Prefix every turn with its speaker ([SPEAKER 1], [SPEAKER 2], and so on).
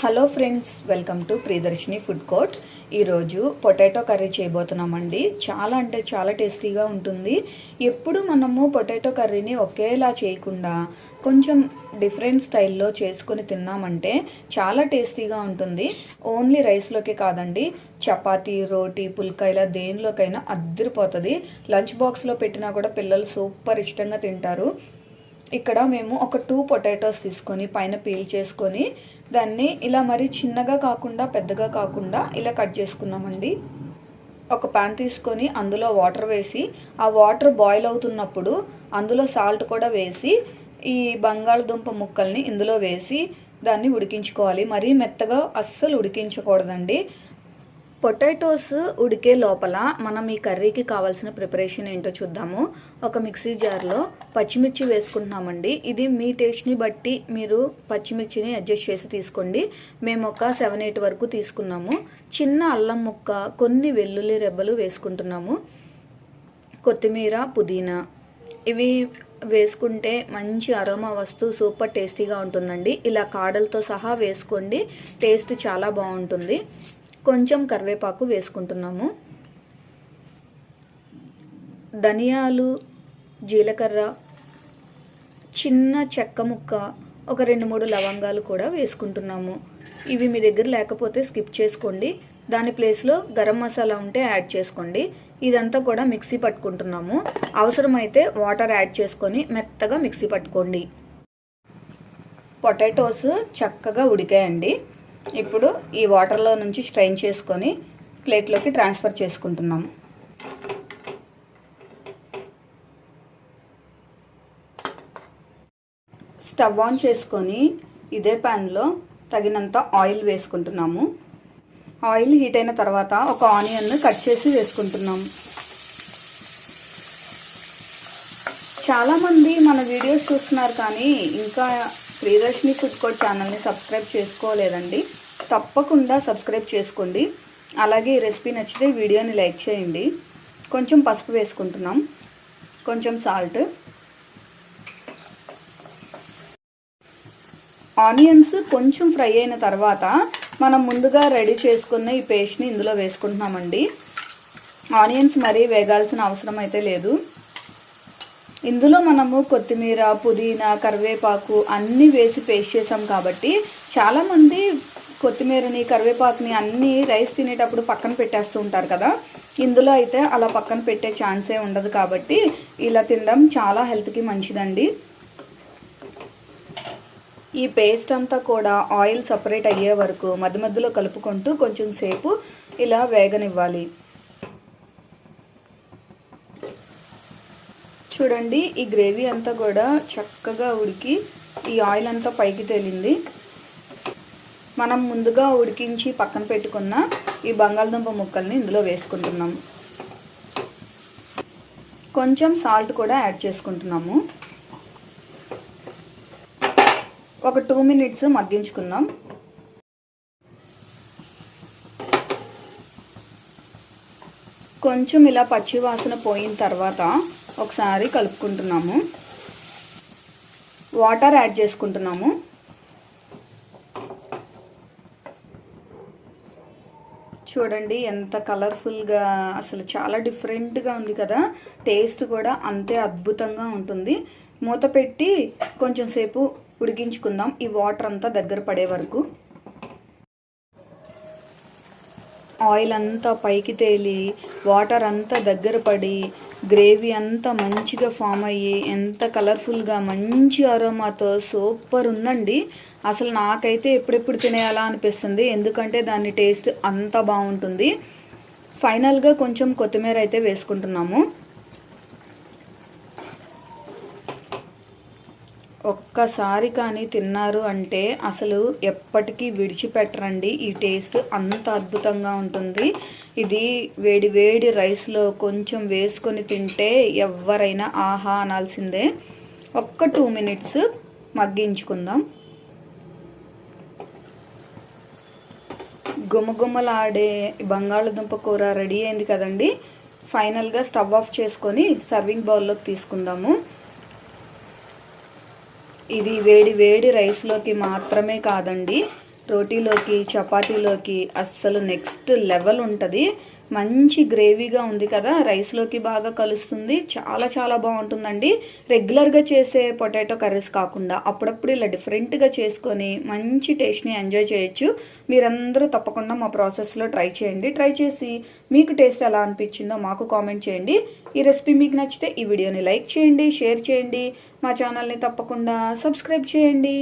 [SPEAKER 1] Hello friends, welcome to Priyadarshini food court. ఈరోజు potato curry చేయబోతున్నామండి. చాలా అంటే చాలా టేస్టీగా ఉంటుంది. ఎప్పుడు మనము పొటాటో కర్రీని ఒకేలా చేయకుండా కొంచెం డిఫరెంట్ స్టైల్లో చేసుకొని తిన్నామంటే చాలా టేస్టీగా ఉంటుంది. ఓన్లీ రైస్లోకే కాదండి, చపాతీ, రోటీ, పుల్కా ఇలా దేనిలోకైనా అద్దరిపోతుంది. లంచ్ బాక్స్లో పెట్టినా కూడా పిల్లలు సూపర్ ఇష్టంగా తింటారు. ఇక్కడ మేము ఒక 2 పొటాటోస్ తీసుకొని పైన పీల్ చేసుకొని దాన్ని ఇలా మరి చిన్నగా కాకుండా పెద్దగా కాకుండా ఇలా కట్ చేసుకున్నామండి. ఒక పాన్ తీసుకొని అందులో వాటర్ వేసి ఆ వాటర్ బాయిల్ అవుతున్నప్పుడు అందులో సాల్ట్ కూడా వేసి ఈ బంగాళదుంప ముక్కల్ని ఇందులో వేసి దాన్ని ఉడికించుకోవాలి. మరీ మెత్తగా అస్సలు ఉడికించకూడదండి. పొటాటోస్ ఉడికే లోపల మనం ఈ కర్రీకి కావాల్సిన ప్రిపరేషన్ ఏంటో చూద్దాము. ఒక మిక్సీ జార్లో పచ్చిమిర్చి వేసుకుంటున్నామండి. ఇది మీ టేస్ట్ని బట్టి మీరు పచ్చిమిర్చిని అడ్జస్ట్ చేసి తీసుకోండి. మేము ఒక 7-8 వరకు తీసుకున్నాము. చిన్న అల్లం ముక్క, కొన్ని వెల్లుల్లి రెబ్బలు వేసుకుంటున్నాము. కొత్తిమీర, పుదీనా ఇవి వేసుకుంటే మంచి అరోమా వస్తూ సూపర్ టేస్టీగా ఉంటుందండి. ఇలా కాడలతో సహా వేసుకోండి, టేస్ట్ చాలా బాగుంటుంది. కొంచెం కరివేపాకు వేసుకుంటున్నాము. ధనియాలు, జీలకర్ర, చిన్న చెక్క ముక్క, ఒక 2-3 లవంగాలు కూడా వేసుకుంటున్నాము. ఇవి మీ దగ్గర లేకపోతే స్కిప్ చేసుకోండి. దాని ప్లేస్లో గరం మసాలా ఉంటే యాడ్ చేసుకోండి. ఇదంతా కూడా మిక్సీ పట్టుకుంటున్నాము. అవసరమైతే వాటర్ యాడ్ చేసుకొని మెత్తగా మిక్సీ పట్టుకోండి. పొటాటోస్ చక్కగా ఉడికాయండి. ఇప్పుడు ఈ వాటర్లో నుంచి స్ట్రెయిన్ చేసుకొని ప్లేట్లోకి ట్రాన్స్ఫర్ చేసుకుంటున్నాము. స్టవ్ ఆన్ చేసుకొని ఇదే ప్యాన్లో తగినంత ఆయిల్ వేసుకుంటున్నాము. ఆయిల్ హీట్ అయిన తర్వాత ఒక ఆనియన్ కట్ చేసి వేసుకుంటున్నాము. చాలామంది మన వీడియోస్ చూస్తున్నారు కానీ ఇంకా ప్రియదర్శిని ఫుడ్ కోర్ట్ ఛానల్ని సబ్స్క్రైబ్ చేసుకోలేదండి. తప్పకుండా సబ్స్క్రైబ్ చేసుకోండి. అలాగే ఈ రెసిపీ నచ్చితే వీడియోని లైక్ చేయండి. కొంచెం పసుపు వేసుకుంటున్నాం, కొంచెం సాల్ట్. ఆనియన్స్ కొంచెం ఫ్రై అయిన తర్వాత మనం ముందుగా రెడీ చేసుకున్న ఈ పేస్ట్ని ఇందులో వేసుకుంటున్నామండి. ఆనియన్స్ మరీ వేగాల్సిన అవసరం అయితే లేదు. ఇందులో మనము కొత్తిమీర, పుదీనా, కరివేపాకు అన్నీ వేసి పేస్ట్ చేసాం కాబట్టి చాలామంది కొత్తిమీరని, కరివేపాకుని అన్నీ రైస్ తినేటప్పుడు పక్కన పెట్టేస్తూ ఉంటారు కదా. ఇందులో అయితే అలా పక్కన పెట్టే ఛాన్సే ఉండదు కాబట్టి ఇలా తినడం చాలా హెల్త్కి మంచిదండి. ఈ పేస్ట్ అంతా కూడా ఆయిల్ సపరేట్ అయ్యే వరకు మధ్య మధ్యలో కలుపుకుంటూ కొంచెం సేపు ఇలా వేగనివ్వాలి. చూడండి, ఈ గ్రేవీ అంతా కూడా చక్కగా ఉడికి ఈ ఆయిల్ అంతా పైకి తేలింది. మనం ముందుగా ఉడికించి పక్కన పెట్టుకున్న ఈ బంగాళదుంప ముక్కల్ని ఇందులో వేసుకుంటున్నాము. కొంచెం సాల్ట్ కూడా యాడ్ చేసుకుంటున్నాము. ఒక 2 మినిట్స్ మగ్గించుకుందాం. కొంచెం ఇలా పచ్చి వాసన పోయిన తర్వాత ఒకసారి కలుపుకుంటున్నాము. వాటర్ యాడ్ చేసుకుంటున్నాము. చూడండి ఎంత కలర్ఫుల్గా, అసలు చాలా డిఫరెంట్గా ఉంది కదా. టేస్ట్ కూడా అంతే అద్భుతంగా ఉంటుంది. మూత పెట్టి కొంచెం సేపు ఉడికించుకుందాం, ఈ వాటర్ అంతా దగ్గర పడే వరకు. ఆయిల్ అంతా పైకి తేలి వాటర్ అంతా దగ్గర పడి గ్రేవీ అంతా మంచిగా ఫామ్ అయ్యి ఎంత కలర్ఫుల్గా మంచి అరోమాతో సూపర్ ఉందండి. అసలు నాకైతే ఎప్పుడెప్పుడు తినేయాలా అనిపిస్తుంది, ఎందుకంటే దాని టేస్ట్ అంత బాగుంటుంది. ఫైనల్గా కొంచెం కొత్తిమీర అయితే వేసుకుంటున్నాము. ఒక్కసారి కానీ తిన్నారు అంటే అసలు ఎప్పటికీ విడిచిపెట్టరండి. ఈ టేస్ట్ అంత అద్భుతంగా ఉంటుంది. ఇది వేడి వేడి రైస్లో కొంచెం వేసుకొని తింటే ఎవరైనా ఆహా అనాల్సిందే. ఒక్క 2 మినిట్స్ మగ్గించుకుందాం. గుమగుమలాడే బంగాళదుంప కూర రెడీ అయింది కదండి. ఫైనల్గా స్టవ్ ఆఫ్ చేసుకొని సర్వింగ్ బౌల్లోకి తీసుకుందాము. ఇది వేడి వేడి రైస్లోకి మాత్రమే కాదండి, రోటీలోకి చపాతీలోకి అస్సలు నెక్స్ట్ లెవెల్ ఉంటుంది. మంచి గ్రేవీగా ఉంది కదా, రైస్లోకి బాగా కలుస్తుంది. చాలా చాలా బాగుంటుందండి. రెగ్యులర్గా చేసే పొటాటో కర్రీస్ కాకుండా అప్పుడప్పుడు ఇలా డిఫరెంట్గా చేసుకొని మంచి టేస్ట్ని ఎంజాయ్ చేయొచ్చు. మీరందరూ తప్పకుండా మా ప్రాసెస్లో ట్రై చేయండి. ట్రై చేసి మీకు టేస్ట్ ఎలా అనిపించిందో మాకు కామెంట్ చేయండి. ఈ రెసిపీ మీకు నచ్చితే ఈ వీడియోని లైక్ చేయండి, షేర్ చేయండి, మా ఛానల్ని తప్పకుండా సబ్స్క్రైబ్ చేయండి.